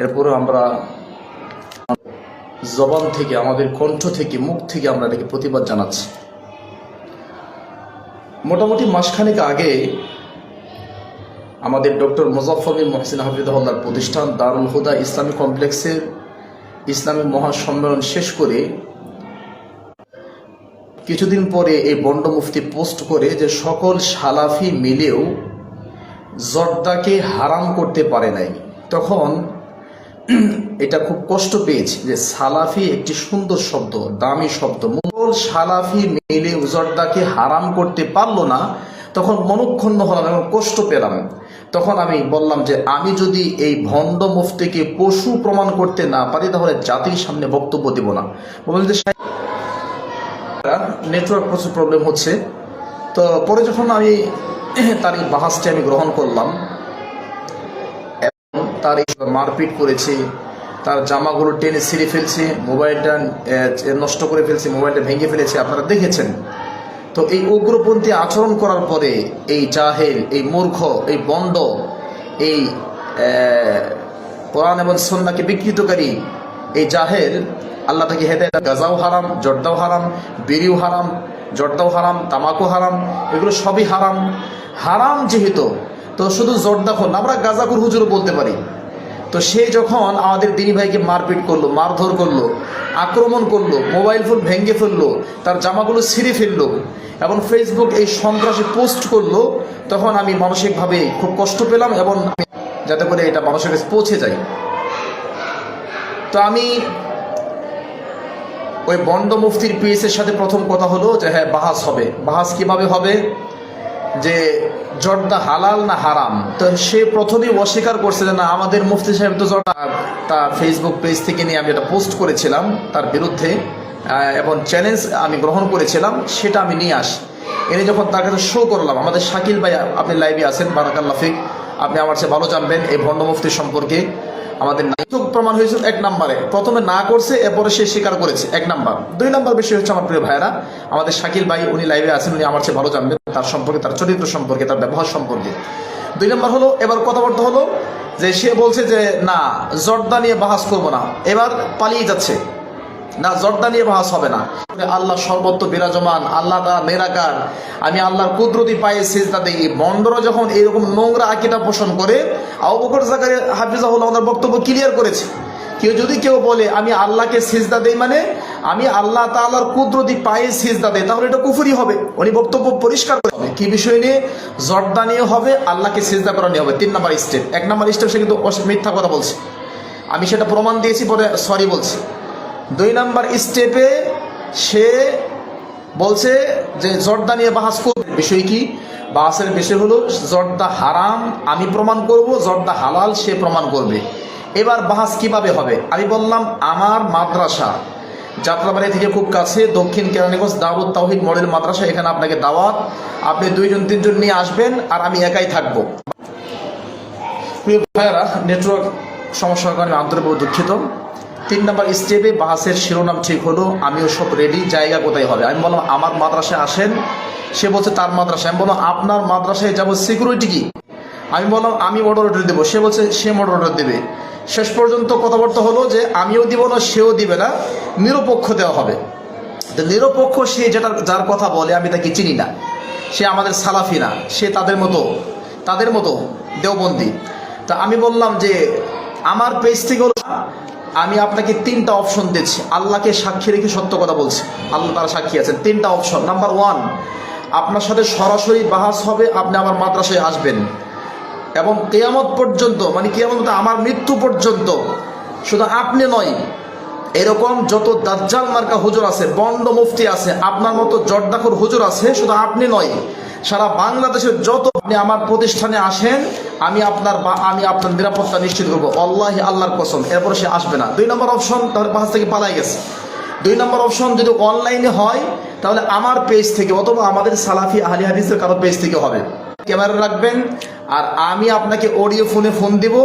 এরপরে আমরা জবান থেকে, আমাদের কণ্ঠ থেকে, মুখ থেকে আমরা এটাকে প্রতিবাদ জানাচ্ছি। মোটামুটি মাসখানেক আগে আমাদের ডক্টর মুজাফফর বিন মুহসিন হাফিজাহুল্লাহর প্রতিষ্ঠান দারুল হুদা ইসলামী কমপ্লেক্সের ইসলামী মহাসম্মেলন শেষ করে কিছুদিন পরে এই বন্ড মুফতি পোস্ট করে যে সকল সালাফি মিলেও জর্দাকে হারাম করতে পারে নাই। তখন এটা খুব কষ্ট পেয়েছি যে সালাফি একটি সুন্দর শব্দ, দামি শব্দ, সকল সালাফি মিলেও জর্দাকে হারাম করতে পারলো না। তখন মনক্ষুণ্ণ হলাম এবং কষ্ট পেলাম। তখন আমি বললাম যে আমি যদি এই ভণ্ড মুফতিকে পশু প্রমাণ করতে না পারি তাহলে জাতির সামনে বক্তব্য দেব না। বলতে নেটওয়ার্ক প্রচুর প্রবলেম হচ্ছে। তো পরে যখন আমি তার এই বাহাসটি আমি গ্রহণ করলাম, তার মারপিট করেছে, তার জামাগুলো টেনে ছিঁড়ে ফেলছে, মোবাইলটা নষ্ট করে ফেলছে, মোবাইলটা ভেঙে ফেলেছে, আপনারা দেখেছেন। তো এই উগ্রপন্থী আচরণ করার পরে এই জাহেল, এই মূর্খ, এই বন্ড, এই কোরআন এবং সুন্নাহকে বিকৃতকারী এই জাহেল, আল্লাহ তাকে হেদায়েত, গাজাও হারাম, জর্দাও হারাম, বিড়িও হারাম, জর্দাও হারাম, তামাকু হারাম, এগুলো সবই হারাম। হারাম যেহেতু, তো শুধু জর্দাখোর না, আমরা গাজাখোর হুজুরও বলতে পারি। তো সে যখন আমাদের দিনী ভাইকে মারপিট করলো, মারধর করলো, আক্রমণ করলো, মোবাইল ফোন ভেঙে ফেললো, তার জামাগুলো ছিঁড়ে ফেললো এবং ফেসবুক এই সন্ত্রাসী পোস্ট করলো, তখন আমি মানসিকভাবে খুব কষ্ট পেলাম এবং যাতে করে এটা মানুষের কাছে পৌঁছে যায়। তো আমি ওই বন্ড মুফতির পিএসের সাথে প্রথম কথা হলো যে হ্যাঁ বাহাস হবে। বাহাস কিভাবে হবে, যে জর্দা হালাল না হারাম। তো সে প্রথমেই অস্বীকার করছে যে না, আমাদের মুফতি সাহেব তো জর্দা। তার ফেসবুক পেজ থেকে নিয়ে আমি এটা পোস্ট করেছিলাম তার বিরুদ্ধে এবং চ্যালেঞ্জ আমি গ্রহণ করেছিলাম, সেটা আমি নিয়ে আসি। এনে যখন তার কাছে শো করলাম, আমাদের শাকিল ভাই, আপনি লাইভে আছেন, বারাকাল্লাহ ফিক, আপনি আমার চেয়ে ভালো জানবেন এই ভণ্ড মুফতি সম্পর্কে। আমাদের নাইতুক প্রমাণ হয়েছিল এক নম্বরে, প্রথমে না করছে, এরপরে সে স্বীকার করেছে, এক নাম্বার। দুই নাম্বার বিষয় হচ্ছে আমার প্রিয় ভাইয়েরা, আমাদের শাকিল ভাই, উনি লাইভে আছেন, উনি আমার চেয়ে ভালো জানবেন তার সম্পর্কে, তার চরিত্র সম্পর্কে, তার ব্যবহার সম্পর্কে। দুই নাম্বার হলো, এবার কথাবার্তা হলো যে সে বলছে যে না, জর্দা নিয়ে বাহাস করবো না, এবার পালিয়ে যাচ্ছে, না জর্দা নিয়ে বাহাস হবে না। আল্লাহ সর্বত্র বিরাজমান, আল্লাহ তাআলা নিরাকার, আমি আল্লাহর কুদরতি পায়ে সিজদা দেই। বন্ডরা যখন এরকম নোংরা আকীদা পোষণ করে, আবু বকর জাকারিয়া হাফিজাহুল্লাহ ওনার বক্তব্য ক্লিয়ার করেছে, কেউ বলে আমি আল্লাহকে সিজদা দেই মানে আমি আল্লাহ তাআলার কুদরতি পায়ে সিজদা দেই, তাহলে এটা কুফরি হবে। উনি বক্তব্য পরিষ্কার করে হবে কি বিষয় নিয়ে, জর্দা নিয়ে হবে, আল্লাহকে সিজদা করা নিয়ে হবে। 3 নম্বর স্টেপ। 1 নম্বর স্টেপ সে কিন্তু মিথ্যা কথা বলছে, আমি সেটা প্রমাণ দিয়েছি, পরে সরি বলছি। 2 নম্বর স্টেপে সে বলছে যে জর্দা নিয়ে বাহাস করবে। বিষয় কি, বাহাসের বিষয় হলো জর্দা হারাম আমি প্রমাণ করব, জর্দা হালাল সে প্রমাণ করবে। এবার বাহাস কিভাবে হবে, আমি বললাম আমার মাদ্রাসা যাত্রাবাড়ি থেকে খুব কাছে, দক্ষিণ কেরানীগঞ্জ দারুত তাওহীদ মডেল মাদ্রাসা, এখানে আপনাকে দাওয়াত, আপনি 2-3 জন নিয়ে আসবেন আর আমি একাই থাকবো। প্রিয় ভাইয়েরা, নেটওয়ার্ক সমস্যার কারণে আন্তরিকভাবে দুঃখিত। 3 নম্বর স্টেপে বাহাসের শিরোনাম ঠিক হলো, আমিও সব রেডি, জায়গা কোথায় হবে। আমি বললাম আমার মাদ্রাসায় আসেন, সে বলছে তার মাদ্রাসায়। আমি বললাম আপনার মাদ্রাসায় যাবো, সিকিউরিটি কি? আমি বললাম আমি মডারেটর দেবো, সে বলছে সে মডারেটর দেবে। শেষ পর্যন্ত কথাবার্তা হলো যে আমিও দিব না, সেও দিবে না, নিরপেক্ষ দেওয়া হবে। তো নিরপেক্ষ সে যার কথা বলে আমি তাকে চিনি না, সে আমাদের সালাফি না, সে তাদের মতো দেওবন্দি। তা আমি বললাম যে আমার পেজ থেকে হলো, আমি আপনাকে 3টা অপশন দিচ্ছি, আল্লাহকে সাক্ষী রেখে সত্য কথা বলছি, আল্লাহ তারা সাক্ষী আছেন। 3টা অপশন। নাম্বার 1, আপনার সাথে সরাসরি বাহাস হবে, আপনি আমার মাদ্রাসায় আসবেন এবং কিয়ামত পর্যন্ত, মানে কিয়ামত আমার মৃত্যু পর্যন্ত, শুধু আপনি নয়, এরকম যত দাজ্জাল মার্কা হুজুর আছে, বন্ড মুফতি আছে, আপনার মতো জর্দাখোর হুজুর আছে, শুধু আপনি নয়, সারা বাংলাদেশের যত, আপনি আমার প্রতিষ্ঠানে আসেন, আমি আপনার নিরাপত্তা নিশ্চিত করবো, আল্লাহি আল্লাহর কসম। এরপরে সে আসবে না। 2 নম্বর অপশন, তাহলে বাহাস থেকে পালাই গেছে। 2 নম্বর অপশন যদি অনলাইনে হয় তাহলে আমার পেজ থেকে অথবা আমাদের সালাফি আহলি হাদিসের কারো পেজ থেকে হবে। ক্যামেরা রাখবেন আর আমি আপনাকে অডিও ফোন দিব,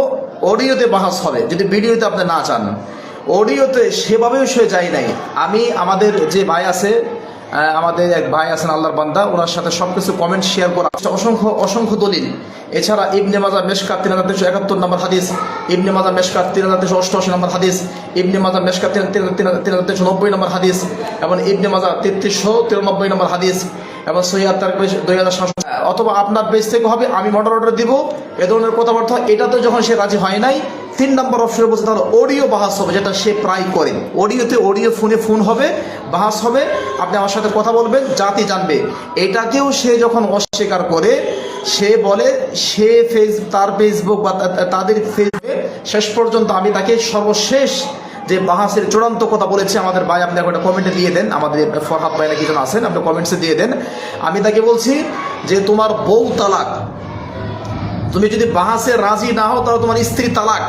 অডিওতে বাহাস হবে। যদি ভিডিওতে আপনি না চান, অডিওতে সেভাবেও সে যায় নাই। আমি আমাদের যে ভাই আছে আমাদের এক ভাই আছেন আল্লাহর বান্দা, ওনার সাথে সবকিছু কমেন্ট শেয়ার করা, অসংখ্য অসংখ্য দলিল। এছাড়া ইবনে মাজাহ মিশকাত 3371 নম্বর হাদিস, ইবনে মাজাহ মিশকাত 3388 নম্বর হাদিস, ইবনে মাজাহ মিশকাত 3390 নম্বর হাদিস, এবং ইবনে মাজাহ 3393 নম্বর হাদিস, এবং সহিহ আত-তারগীব 2700। অথবা আপনার পেজ থেকে হবে, আমি মডারেটর দিব, এ ধরনের কথাবার্তা। এটাতে যখন সে রাজি হয় নাই, 3 নম্বর অপশনে বলছে তাহলে অডিও বাহাস হবে, যেটা সে প্রায় করে। অডিও ফোন হবে, বাহাস হবে, আপনি আমার সাথে কথা বলবেন, জাতি জানবে। এটাকেও সে যখন অস্বীকার করে, সে বলে সে তার ফেসবুক বা তাদের ফেসবুকে শেষ পর্যন্ত আমি তাকে সর্বশেষ যে বাহাসের চূড়ান্ত কথা বলেছে, আমাদের ভাই আপনি একটা কমেন্টে দিয়ে দেন, আমাদের ফরহাদ ভাই নাকি জন আছেন, আপনি কমেন্টসে দিয়ে দেন। আমি তাকে বলছি যে তোমার বউ তালাক, তুমি যদি বাহাসে রাজি না হও তাহলে তোমার স্ত্রী তালাক।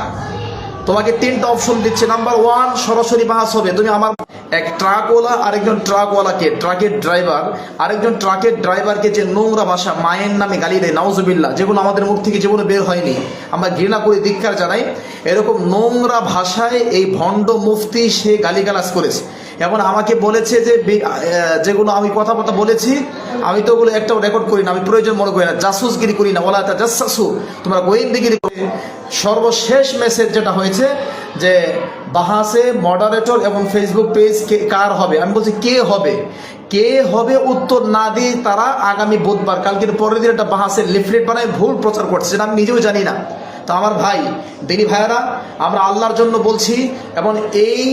তোমাকে 3টা অপশন দিচ্ছে। নাম্বার 1, সরাসরি বাহাস হবে। তুমি আমার এক ট্রাকওয়ালা, আরেকজন ট্রাকওয়ালাকে, ট্রাকের ড্রাইভার আরেকজন ট্রাকের ড্রাইভারকে যে নোংরা ভাষা, মায়ের নামে গালি দেয়, নাউজুবিল্লাহ, যেগুলো আমাদের মুখ থেকে জীবনে বের হয়নি, আমরা ঘৃণা করে ধিক্কার জানাই। এরকম নোংরা ভাষায় এই ভণ্ড মুফতি সে গালিগালাজ করেছে, এবং আমাকে বলেছে যে যেগুলো আমি কথাবার্তা বলেছি, আমি তো ওগুলো একটাও রেকর্ড করি না, আমি প্রয়োজন মনে করি না, জাসুসগিরি করি না, ওলা জাসাসু, তোমরা গোয়েন্দাগিরি করে। সর্বশেষ মেসেজ যেটা হয়েছে যে বাহাসে মডারেটর এবং ফেসবুক পেজ কার হবে। আমি বলছি কে হবে উত্তর না দিয়ে তারা আগামী বুধবার, কালকের পরের দিন একটা বাহাসের লিফলেট বানায় ভুল প্রচার করছে, যেটা আমি নিজেও জানি না। তো আমার ভাই দিনী ভাইয়েরা, আমরা আল্লাহর জন্য বলছি, এবং এই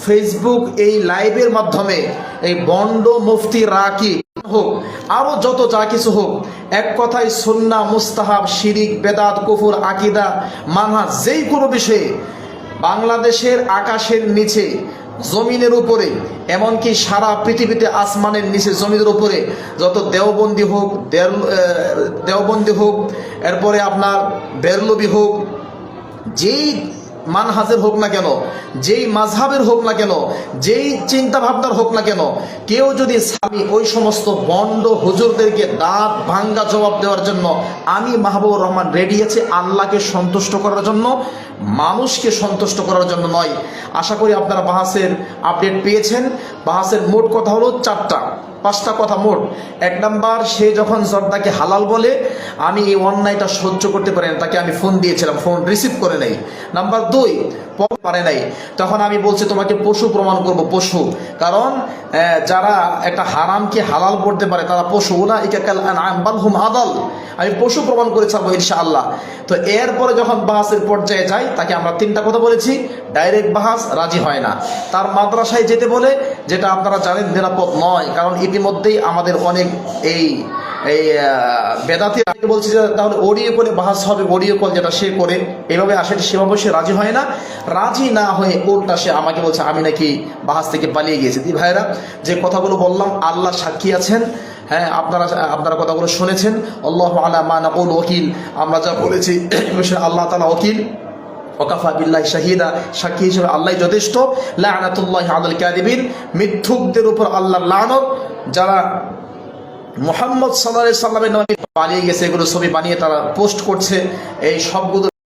ফেসবুক এই লাইভের মাধ্যমে এই বন্ড মুফতি রাকি হোক, আরো যত যা কিছু হোক, এক কথায় সুন্নাহ, মুস্তাহাব, শিরিক, বেদাত, কুফর, আকীদা, মানহাজ, যেই কোনো বিষয়ে বাংলাদেশের আকাশের নিচে, জমিনের উপরে, এমনকি সারা পৃথিবীতে আসমানের নিচে জমিনের উপরে যত দেওবন্দি হোক, এরপরে আপনার বেরলবি হোক, যেই মানহাজের হোক না কেন, যেই মাযহাবের হোক না কেন, যেই চিন্তা ভাবনার হোক না কেন, কেউ যদি আমি ওই সমস্ত বন্ড হুজুরদেরকে দাঁত ভাঙ্গা জবাব দেওয়ার জন্য আমি মাহবুবুর রহমান রেডি আছি, আল্লাহকে সন্তুষ্ট করার জন্য, মানুষকে সন্তুষ্ট করার জন্য নয়। আশা করি আপনারা বাহাসের আপডেট পেয়েছেন। বাহাসের মোট কথা হলো 5টা কথা মোট। 1 নাম্বার, সে যখন জর্দাকে হালাল বলে, আমি এই অন্যায়টা সহ্য করতে পারি না, তাকে আমি ফোন দিয়েছিলাম, ফোন রিসিভ করে নেই। নাম্বার 2, পারে নাই, তখন আমি বলছি তোমাকে পশু প্রমাণ করব, পশু। কারণ যারা একটা হারামকে হালাল করতে পারে তারা পশু, উলাইকা কাল আনআম বাল হুম আদাল। আমি পশু প্রমাণ করে ছাড়বো ইনশাআল্লাহ। তো এরপরে যখন বাহাসের পর্যায়ে যাই, তাকে আমরা 3টা কথা বলেছি, ডাইরেক্ট বাহাস রাজি হয় না, তার মাদ্রাসায় যেতে বলে, যেটা আপনারা জানেন নিরাপদ নয়। কারণ ইতিমধ্যেই আমাদের অনেক এই বেদাতি বলছে যে তাহলে অডিও কলে বাহাস হবে, অডিও কল যেটা সে করে এভাবে আসে, সেভাবে সে রাজি হয় না। রাজি না হয়ে উল্টা সে আমাকে বলছে আমি নাকি বাহাস থেকে পালিয়ে গিয়েছি। ভাইয়েরা, যে কথাগুলো বললাম আল্লাহ সাক্ষী আছেন, হ্যাঁ, আপনারা কথাগুলো শুনেছেন। আল্লাহু আলা মা নাকুল ওয়াকিল, আমরা যা বলেছি আল্লাহ তাআলা ওয়াকিল, ওয়াকাফা বিল্লাহি শাহিদা, সাক্ষী হিসেবে আল্লাহ যথেষ্ট। লা'নাতুল্লাহি আলাল কাযিবিন, মিথ্যুকদের উপর আল্লাহর লানত। যারা মুহাম্মদ সাল্লাল্লাহু আলাইহি সাল্লামের নামে পালিয়ে গেছে, এগুলো ছবি বানিয়ে তারা পোস্ট করছে, এই সবগুলো